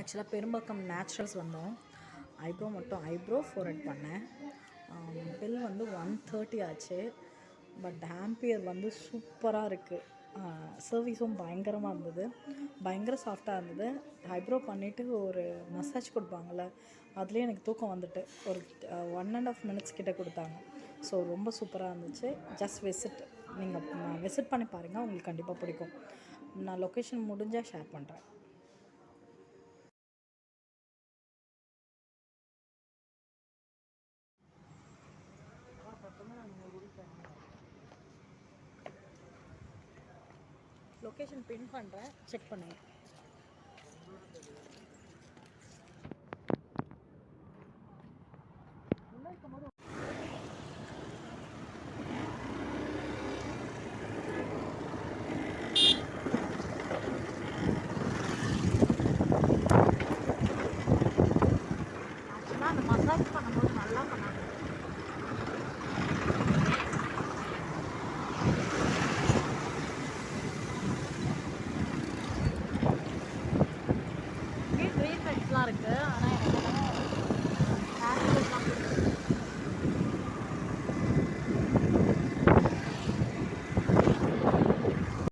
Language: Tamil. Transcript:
ஆக்சுவலாக பெரும்பாக்கம் நேச்சுரல்ஸ் வந்தோம். ஐப்ரோ மட்டும் ஃபோர்ஹெட் பண்ணேன். பில் வந்து 130 ஆச்சு. பட் ஆம்பியர் வந்து சூப்பராக இருக்குது. சர்வீஸும் பயங்கரமாக இருந்தது, பயங்கர சாஃப்டாக இருந்தது. ஐப்ரோ பண்ணிவிட்டு ஒரு மசாஜ் கொடுப்பாங்கள்ல, அதுலேயே எனக்கு தூக்கம் வந்துட்டு ஒரு 1.5 மினிட்ஸ் கிட்டே கொடுத்தாங்க. ஸோ ரொம்ப சூப்பராக இருந்துச்சு. ஜஸ்ட் நீங்கள் விசிட் பண்ணி பாருங்கள், உங்களுக்கு கண்டிப்பாக பிடிக்கும். நான் லொக்கேஷன் முடிஞ்சால் ஷேர் பண்ணுறேன். லொக்கேஷன் பின் பண்ணுறேன், செக் பண்ணுங்கள். ஆக்சுவலாக அந்த மசாஜ் பண்ணும்போது நல்லா பண்ணாங்க.